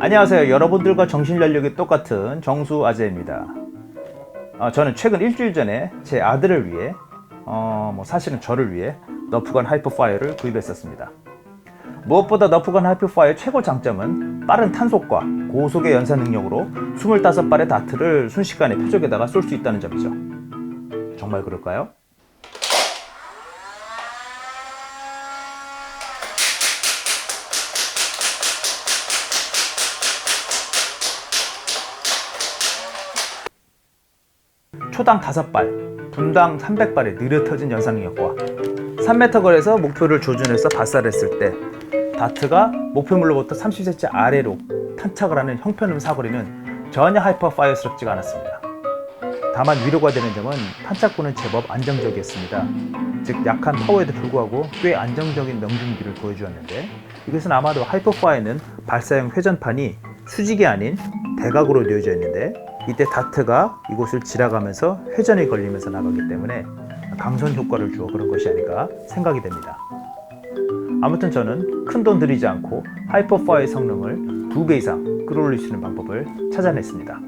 안녕하세요. 여러분들과 정신연령이 똑같은 정수아재입니다. 저는 최근 일주일 전에 제 아들을 위해 사실은 저를 위해 너프건 하이퍼파이어를 구입했었습니다. 무엇보다 너프건 하이퍼파이어의 최고 장점은 빠른 탄속과 고속의 연사 능력으로 25발의 다트를 순식간에 표적에다가 쏠 수 있다는 점이죠. 정말 그럴까요? 초당 5발, 분당 300발의 느려터진 연사 능력과 3m 거리에서 목표를 조준해서 발사했을 때 다트가 목표물로부터 30cm 아래로 탄착을 하는 형편없는 사거리는 전혀 하이퍼파이어스럽지가 않았습니다. 다만 위로가 되는 점은 탄착구는 제법 안정적이었습니다. 즉 약한 파워에도 불구하고 꽤 안정적인 명중비를 보여주었는데, 이것은 아마도 하이퍼파이어는 발사용 회전판이 수직이 아닌 대각으로 되어져 있는데, 이때 다트가 이곳을 지나가면서 회전이 걸리면서 나가기 때문에 강선 효과를 주어 그런 것이 아닌가 생각이 됩니다. 아무튼 저는 큰돈 들이지 않고 하이퍼파이어 성능을 2배 이상 끌어올릴 수 있는 방법을 찾아냈습니다.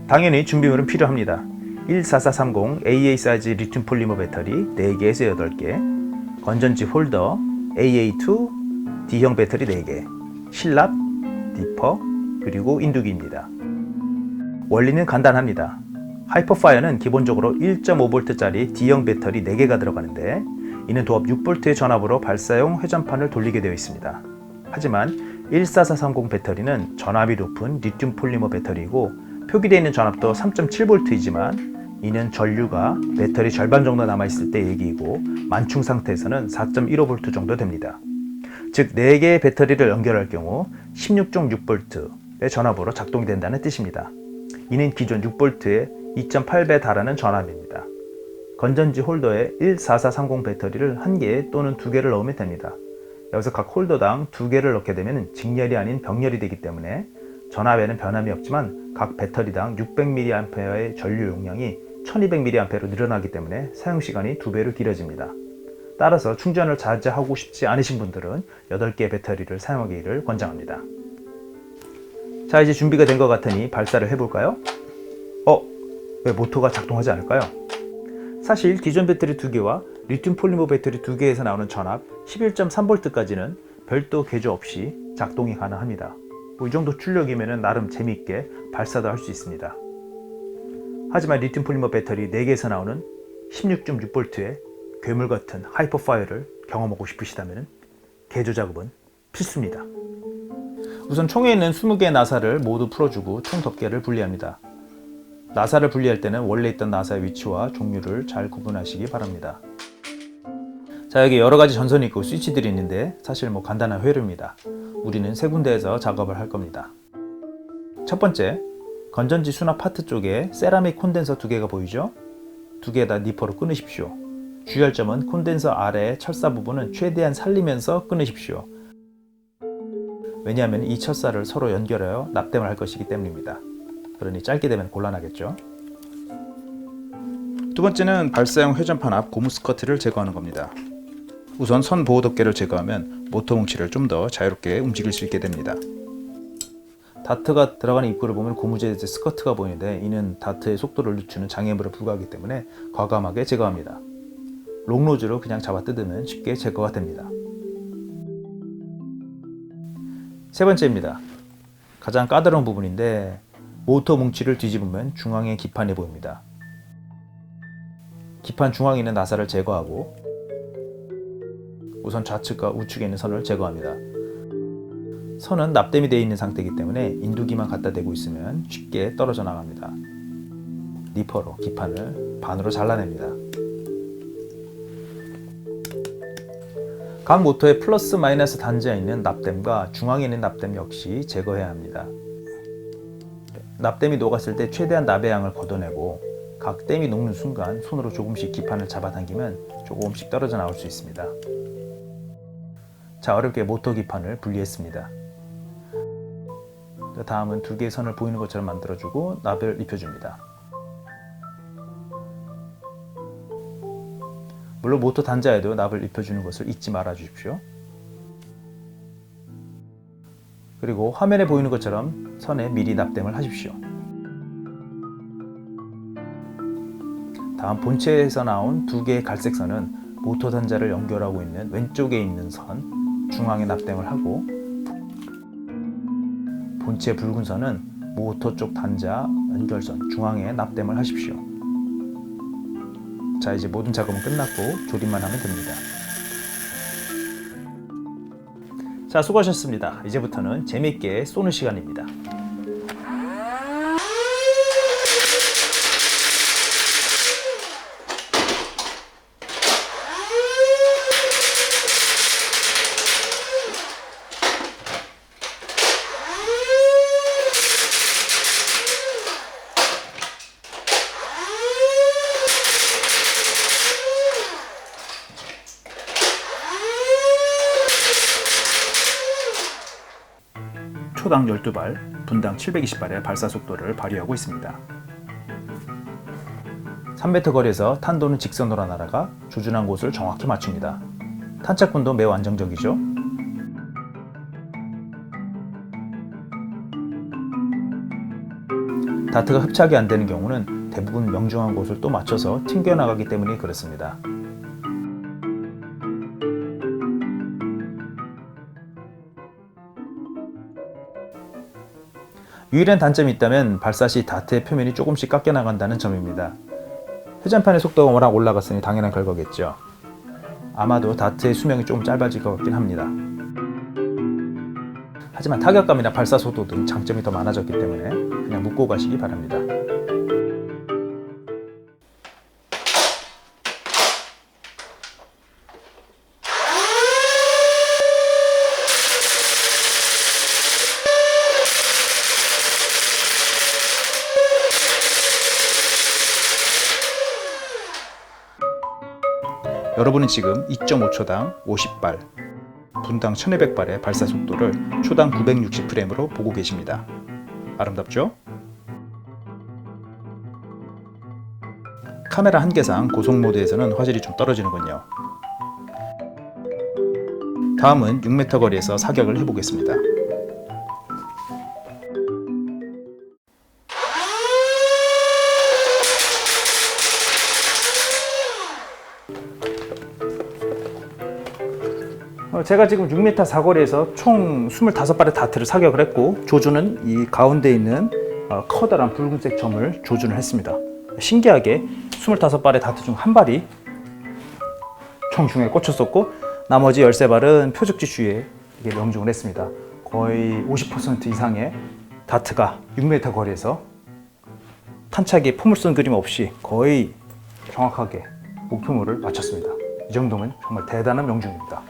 당연히 준비물은 필요합니다. 14430 AA 사이즈 리튬 폴리머 배터리 4개에서 8개, 건전지 홀더, AA2 D형 배터리 4개, 실랍, 디퍼, 그리고 인두기입니다. 원리는 간단합니다. 하이퍼파이어는 기본적으로 1.5V짜리 D형 배터리 4개가 들어가는데, 이는 도합 6V의 전압으로 발사용 회전판을 돌리게 되어 있습니다. 하지만 14430 배터리는 전압이 높은 리튬 폴리머 배터리이고, 표기되어 있는 전압도 3.7V이지만 이는 전류가 배터리 절반 정도 남아있을 때 얘기이고, 만충 상태에서는 4.15V 정도 됩니다. 즉 4개의 배터리를 연결할 경우 16.6V의 전압으로 작동이 된다는 뜻입니다. 이는 기존 6V의 2.8배 달하는 전압입니다. 건전지 홀더에 14430 배터리를 1개 또는 2개를 넣으면 됩니다. 여기서 각 홀더당 2개를 넣게 되면 직렬이 아닌 병렬이 되기 때문에 전압에는 변함이 없지만 각 배터리당 600mAh의 전류 용량이 1200mAh로 늘어나기 때문에 사용시간이 2배로 길어집니다. 따라서 충전을 자주 하고 싶지 않으신 분들은 8개의 배터리를 사용하기를 권장합니다. 자, 이제 준비가 된 것 같으니 발사를 해볼까요? 왜 모터가 작동하지 않을까요? 사실 기존 배터리 2개와 리튬 폴리머 배터리 2개에서 나오는 전압 11.3V까지는 별도 개조 없이 작동이 가능합니다. 이 정도 출력이면 나름 재미있게 발사도 할 수 있습니다. 하지만 리튬 폴리머 배터리 4개에서 나오는 16.6V의 괴물 같은 하이퍼파이어를 경험하고 싶으시다면 개조 작업은 필수입니다. 우선 총에 있는 20개의 나사를 모두 풀어주고 총 덮개를 분리합니다. 나사를 분리할 때는 원래 있던 나사의 위치와 종류를 잘 구분하시기 바랍니다. 자, 여기 여러가지 전선이 있고 스위치들이 있는데 사실 간단한 회로입니다. 우리는 세 군데에서 작업을 할 겁니다. 첫 번째, 건전지 수납 파트 쪽에 세라믹 콘덴서 2개가 보이죠? 2개에다 니퍼로 끊으십시오. 주의할 점은 콘덴서 아래 철사 부분은 최대한 살리면서 끊으십시오. 왜냐하면 이 철사를 서로 연결하여 납땜을 할 것이기 때문입니다. 그러니 짧게 되면 곤란하겠죠? 두 번째는 발사용 회전판 앞 고무 스커트를 제거하는 겁니다. 우선 선 보호 덮개를 제거하면 모터 뭉치를 좀 더 자유롭게 움직일 수 있게 됩니다. 다트가 들어가는 입구를 보면 고무재 스커트가 보이는데, 이는 다트의 속도를 늦추는 장애물에 불과하기 때문에 과감하게 제거합니다. 롱로즈로 그냥 잡아 뜯으면 쉽게 제거가 됩니다. 세 번째입니다. 가장 까다로운 부분인데, 모터 뭉치를 뒤집으면 중앙에 기판이 보입니다. 기판 중앙에 있는 나사를 제거하고 우선 좌측과 우측에 있는 선을 제거합니다. 선은 납땜이 되어 있는 상태이기 때문에 인두기만 갖다 대고 있으면 쉽게 떨어져 나갑니다. 니퍼로 기판을 반으로 잘라냅니다. 각 모터의 플러스 마이너스 단자에 있는 납땜과 중앙에 있는 납땜 역시 제거해야 합니다. 납땜이 녹았을 때 최대한 납의 양을 걷어내고 각 땜이 녹는 순간 손으로 조금씩 기판을 잡아당기면 조금씩 떨어져 나올 수 있습니다. 자, 어렵게 모터 기판을 분리했습니다. 다음은 두 개의 선을 보이는 것처럼 만들어주고 납을 입혀줍니다. 물론 모터 단자에도 납을 입혀주는 것을 잊지 말아 주십시오. 그리고 화면에 보이는 것처럼 선에 미리 납땜을 하십시오. 다음 본체에서 나온 두 개의 갈색 선은 모터 단자를 연결하고 있는 왼쪽에 있는 선 중앙에 납땜을 하고, 본체 붉은 선은 모터 쪽 단자 연결선 중앙에 납땜을 하십시오. 자, 이제 모든 작업은 끝났고 조립만 하면 됩니다. 자, 수고하셨습니다. 이제부터는 재미있게 쏘는 시간입니다. 초당 12발, 분당 720발의 발사 속도를 발휘하고 있습니다. 3m 거리에서 탄도는 직선으로 날아가 조준한 곳을 정확히 맞춥니다. 탄착군도 매우 안정적이죠. 다트가 흡착이 안 되는 경우는 대부분 명중한 곳을 또 맞춰서 튕겨나가기 때문에 그렇습니다. 유일한 단점이 있다면 발사 시 다트의 표면이 조금씩 깎여 나간다는 점입니다. 회전판의 속도가 워낙 올라갔으니 당연한 결과겠죠. 아마도 다트의 수명이 조금 짧아질 것 같긴 합니다. 하지만 타격감이나 발사 속도 등 장점이 더 많아졌기 때문에 그냥 묻고 가시기 바랍니다. 여러분은 지금 2.5초당 50발, 분당 1200발의 발사 속도를 초당 960프레임으로 보고 계십니다. 아름답죠? 카메라 한계상 고속 모드에서는 화질이 좀 떨어지는군요. 다음은 6m 거리에서 사격을 해보겠습니다. 제가 지금 6m 사거리에서 총 25발의 다트를 사격을 했고, 조준은 이 가운데 있는 커다란 붉은색 점을 조준을 했습니다. 신기하게 25발의 다트 중 한 발이 총 중에 꽂혔었고, 나머지 13발은 표적지 주위에 명중을 했습니다. 거의 50% 이상의 다트가 6m 거리에서 탄착에 포물선 그림 없이 거의 정확하게 목표물을 맞췄습니다. 이 정도면 정말 대단한 명중입니다.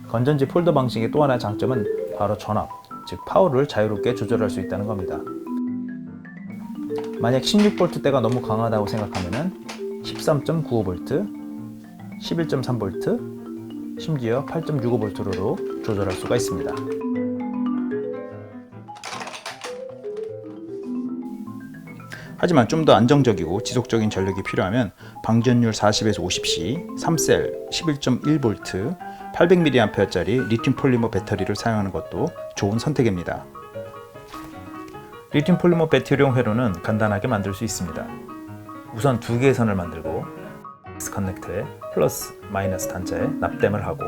건전지 폴더 방식의 또 하나의 장점은 바로 전압, 즉 파워를 자유롭게 조절할 수 있다는 겁니다. 만약 16V대가 너무 강하다고 생각하면 13.95V, 11.3V, 심지어 8.65V로 조절할 수가 있습니다. 하지만 좀 더 안정적이고 지속적인 전력이 필요하면 방전율 40에서 50C, 3셀 11.1V, 800mAh짜리 리튬 폴리머 배터리를 사용하는 것도 좋은 선택입니다. 리튬 폴리머 배터리용 회로는 간단하게 만들 수 있습니다. 우선 두 개의 선을 만들고 디스커넥터에 플러스 마이너스 단자에 납땜을 하고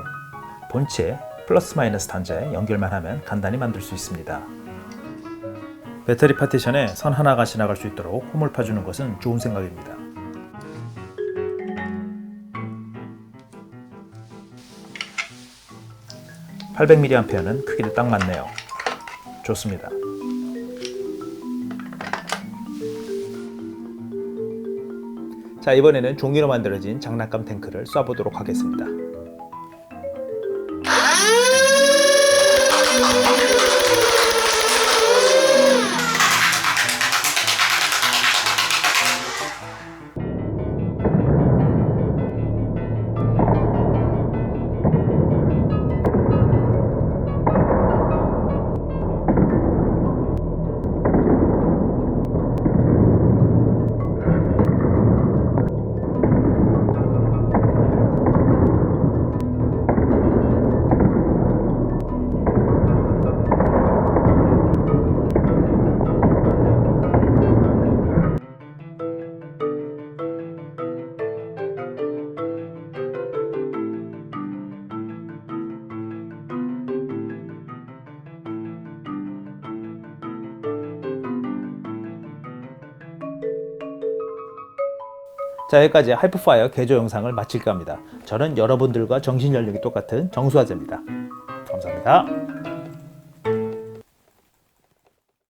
본체에 플러스 마이너스 단자에 연결만 하면 간단히 만들 수 있습니다. 배터리 파티션에 선 하나가 지나갈 수 있도록 홈을 파주는 것은 좋은 생각입니다. (800mAh는) 크기도 딱 맞네요. 좋습니다. 자, 이번에는 종이로 만들어진 장난감 탱크를 쏴보도록 하겠습니다. 자, 여기까지 하이퍼파이어 개조 영상을 마칠까 합니다. 저는 여러분들과 정신연령이 똑같은 정수화제입니다. 감사합니다.